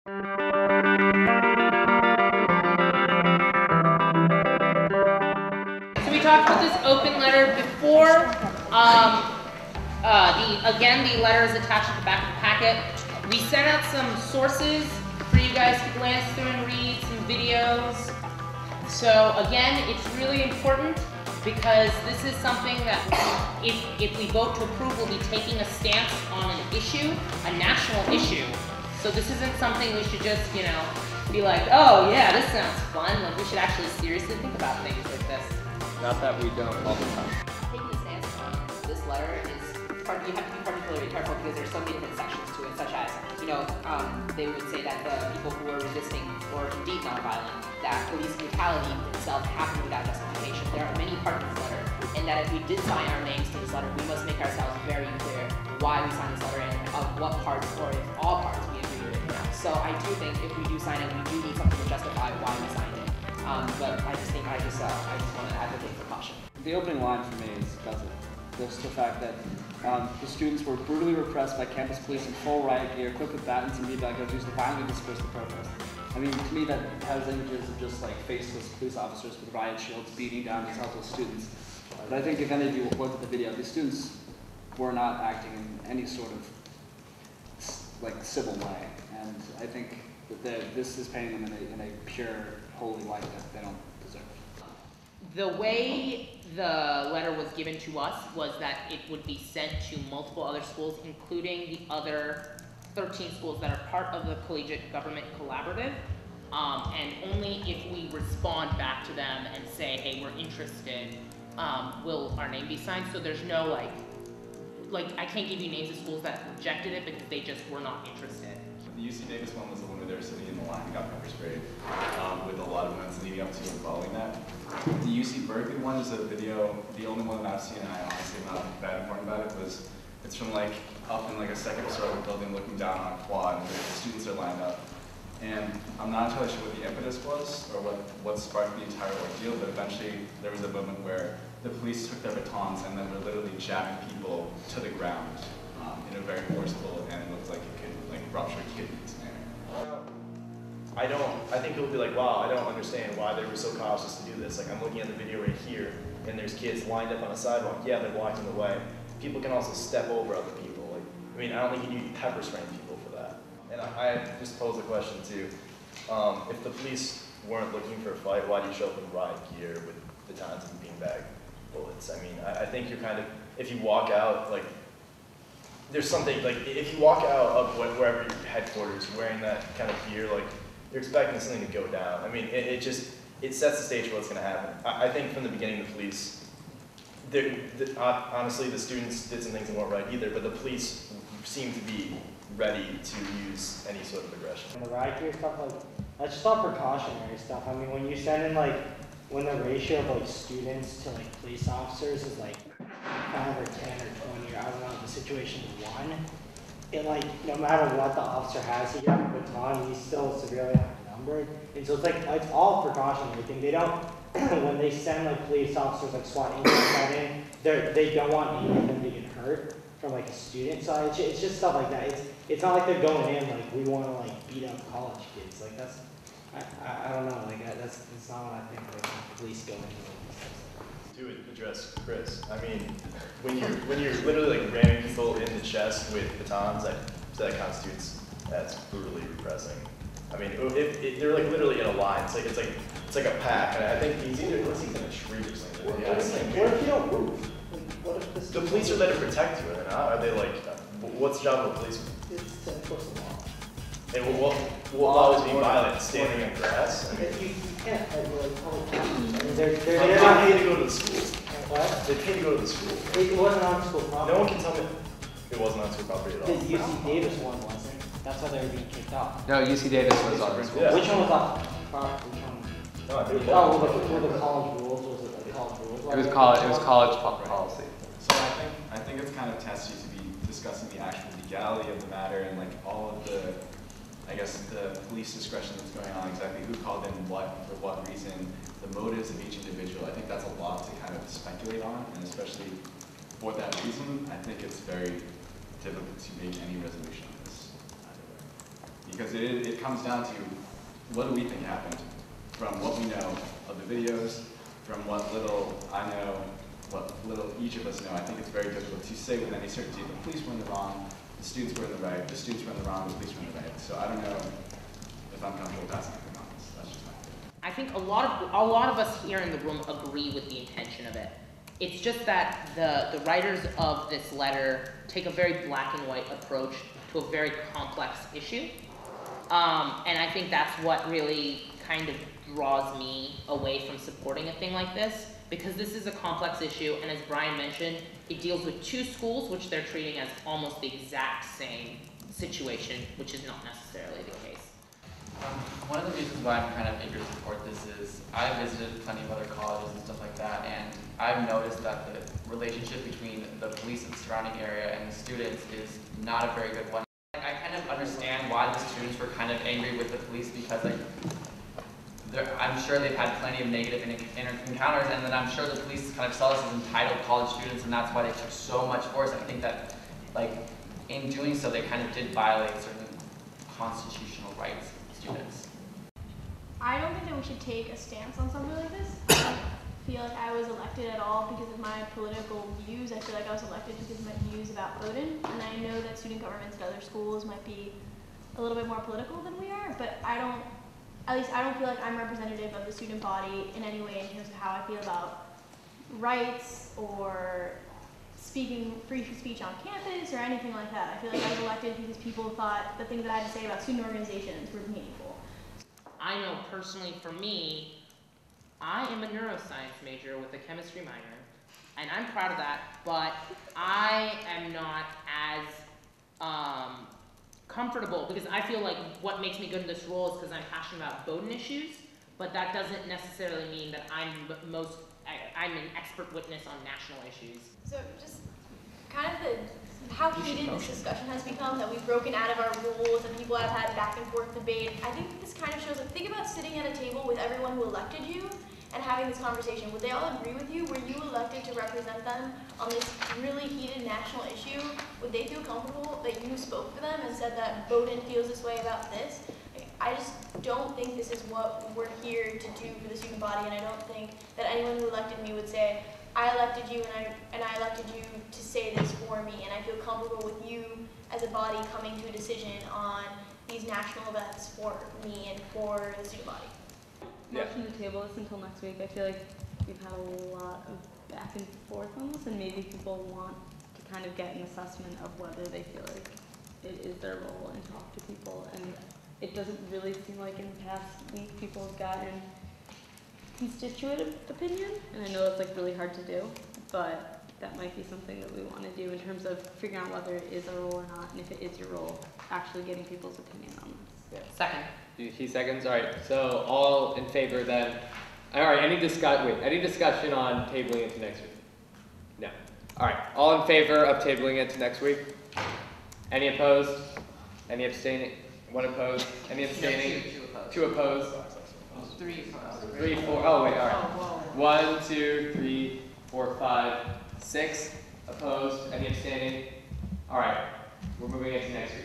So we talked about this open letter before. Again, the letter is attached at the back of the packet. We sent out some sources for you guys to glance through and read, some videos. So again, it's really important because this is something that if we vote to approve, we'll be taking a stance on an issue, a national issue. So this isn't something we should just, you know, be like, oh yeah, this sounds fun. Like we should actually seriously think about things like this. Not that we don't all the time. Taking a stance on this letter is, you have to be particularly careful because there's so many different sections to it, such as, you know, they would say that the people who are resisting or indeed nonviolent, that police brutality itself happened without justification. There are many parts of this letter, and that if we did sign our names to this letter, we must make ourselves very clear why we signed this letter and of what parts or if all parts we agree with. So I do think if we do sign it, we do need something to justify why we signed it. But I just want to advocate for caution. The opening line for me is just the fact that the students were brutally repressed by campus police in full riot gear, equipped with batons and beanbag guns, used to violently disperse the protest. I mean, to me, that has images of just like faceless police officers with riot shields beating down these helpless students. But I think if any of you look at the video, the students were not acting in any sort of like civil way, and I think that this is painting them in a pure, holy light that they don't deserve. The way the letter was given to us was that it would be sent to multiple other schools, including the other 13 schools that are part of the Collegiate Government Collaborative, and only if we respond back to them and say, hey, we're interested, will our name be signed. So there's no like I can't give you names of schools that rejected it because they just were not interested. The UC Davis one was the one where they were sitting in the line and got pepper sprayed with a lot of events leading up to and following that. The UC Berkeley one is a video, the only one that I've seen, and I honestly am not that important about it, it's from like up in like a second story of a building looking down on a quad and the students are lined up. And I'm not entirely sure what the impetus was or what sparked the entire ordeal, but eventually there was a moment where the police took their batons and then were literally jamming people to the ground in a very forceful and it looked like it could like rupture kidneys. I think people will be like, wow, I don't understand why they were so cautious to do this. Like I'm looking at the video right here and there's kids lined up on a sidewalk. Yeah, they're blocking the way. People can also step over other people. Like, I mean, I don't think you need pepper spraying people for that. And I just pose a question too. If the police weren't looking for a fight, why do you show up in riot gear with batons and beanbag bullets? I mean, I think you're kind of, if you walk out, like, there's something, like, if you walk out of wherever your headquarters wearing that kind of gear, like, you're expecting something to go down. I mean, it sets the stage for what's going to happen. I think from the beginning, the police, honestly, the students did some things that weren't right either, but the police seemed to be ready to use any sort of aggression. And the riot gear stuff, like, that's just all precautionary stuff. I mean, when you send in, like, when the ratio of, like, students to, like, police officers is, like, 5 or 10 or 20, or I don't know, the situation is 1, it, like, no matter what the officer has, he got a baton, he's still severely outnumbered. And so it's, like, it's all precautionary thing. They don't, when they send, like, police officers, like, SWAT agents in, they don't want any of them to get hurt from, like, a student side. It's just stuff like that. It's not like they're going in, like, we want to, like, beat up college kids. Like, that's, I don't know, like, that's not what I think, like, the police go into. To address Chris, I mean, when you're literally like ramming people in the chest with batons, that constitutes as brutally repressing. I mean, if they're like literally in a line, it's like a pack, and I think he's in a tree or something. What if you don't move? Like, what if the police are there to protect you, or they're not? Are they like, what's the job of the police? It's to enforce the law. And will always be violent, standing in grass. I mean, You can't, like, public they pay to go to the school. What? They pay to go to the school. It wasn't on school property. No one can tell me it wasn't on school property at all. The UC Davis one wasn't. That's why they were being kicked off. No, UC Davis was on school. Yeah. Which one was off property? Which one? No, I think Oh, were the college rules? Was it the college rules? It was college policy. So I think it's kind of testy to be discussing the actual legality of the matter and like all of the, I guess, the police discretion that's going on, exactly who called in what, for what reason, the motives of each individual. I think that's a lot to kind of speculate on, and especially for that reason, I think it's very difficult to make any resolution on this either way. because it comes down to what do we think happened from what we know of the videos, from what little I know, what little each of us know. I think it's very difficult to say with any certainty the police were in the wrong, the students were in the right, the students were in the wrong, the police were in the right. So I don't know if I'm comfortable passing anything on this. That's just my opinion. I think a lot of us here in the room agree with the intention of it. It's just that the writers of this letter take a very black and white approach to a very complex issue. And I think that's what really kind of draws me away from supporting a thing like this, because this is a complex issue, and as Brian mentioned, it deals with two schools which they're treating as almost the exact same situation, which is not necessarily the case. One of the reasons why I'm kind of eager to support this is I've visited plenty of other colleges and stuff like that, and I've noticed that the relationship between the police and the surrounding area and the students is not a very good one. I kind of understand why the students were kind of angry with the police, because I'm sure they've had plenty of negative encounters, and then I'm sure the police kind of saw us as entitled college students, and that's why they took so much force. I think that, in doing so, they kind of did violate certain constitutional rights of students. I don't think that we should take a stance on something like this. I don't feel like I was elected at all because of my political views. I feel like I was elected because of my views about Bowdoin, and I know that student governments at other schools might be a little bit more political than we are, but I don't feel like I'm representative of the student body in any way in terms of how I feel about rights or free speech on campus or anything like that. I feel like I was elected because people thought the things that I had to say about student organizations were meaningful. I know personally for me, I am a neuroscience major with a chemistry minor, and I'm proud of that, but I am not as comfortable, because I feel like what makes me good in this role is because I'm passionate about Bowdoin issues, but that doesn't necessarily mean that I'm an expert witness on national issues. So just kind of how heated this discussion has become, that we've broken out of our rules and people have had back and forth debate. I think this kind of shows, think about sitting at a table with everyone who elected you and having this conversation. Would they all agree with you? Were you elected to represent them on this really heated national issue? Would they feel comfortable that you spoke for them and said that Bowdoin feels this way about this? I just don't think this is what we're here to do for the student body, and I don't think that anyone who elected me would say, I elected you and I elected you to say this for me, and I feel comfortable with you as a body coming to a decision on these national events for me and for the student body. Motion to table this until next week. I feel like we've had a lot of back and forth on this, and maybe people want to kind of get an assessment of whether they feel like it is their role and talk to people. And it doesn't really seem like in the past week people have gotten constituent opinion, and I know it's really hard to do, but that might be something that we want to do in terms of figuring out whether it is our role or not, and if it is your role, actually getting people's opinion on this. Yeah. Second. He seconds. All right. So all in favor then? All right. Any discussion on tabling it to next week? No. All right. All in favor of tabling it to next week? Any opposed? Any abstaining? One opposed? Any abstaining? Two opposed. 3 opposed. 3, 4. Oh wait. All right. 1, 2, 3, 4, 5, 6 opposed. Any abstaining? All right. We're moving into next week.